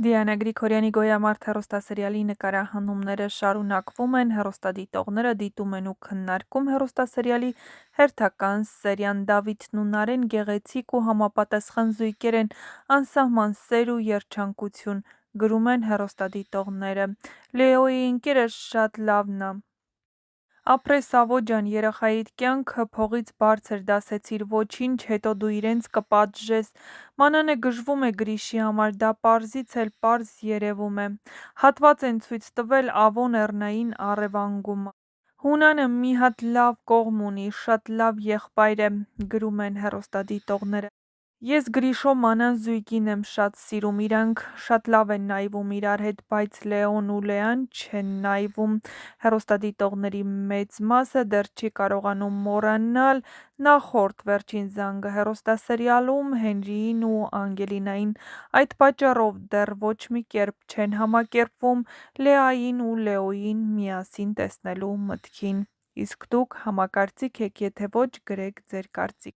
Դիանա Գրիգորյանի «Գոյամարտ» հեռուստասերիալի նկարահանումները շարունակվում են, հեռուստադիտողները դիտում են ու քննարկում հեռուստասերիալի հերթական սերիան։ Դավիթն ու Նարեն գեղեցիկ ու համապատասխան զույգեր են, անսահման սեր ու երջանկություն, գրում են հեռուստադիտողները։ Լեոյի ընկերը շատ լավն ա։ Ապրես Ավո ջան, երեխայիդ կյանքը փողից բարձր, դասեցիր ոչինչ, հետո դու իրենց կպատժես։ Մանանե գժվում է Գրիշի համար, դա պարզից էլ պարզ երևում է։ Հատված են ցույց տվել Ավոն Էռնային առևանգում ա։ Հունանը մի հատ լավ կողմ ունի, շատ լավ եղբայր է, գրում են հեռուստադիտողները։ Ես Գրիշո Մանան զույգին եմ շատ սիրում, իրանք շատ լավ են նայվում իրար հետ, բայց Լեոն ու Լեան չեն նայվում։ Հեռուստադիտողների մեծ մասը դեռ չի կարողանում մոռանալ նախորդ Վերջին զանգը հեռուստասերիալում Հենրիին ու Անգելինային, այդ պատճառով դեռ ոչ մի կերպ չեն համակերպվում Լեային ու Լեոյին միասին տեսնելու մտքին։ Իսկ դուք համակարծիք եք, եթե ոչ, գրեք ձեր կարծիքը։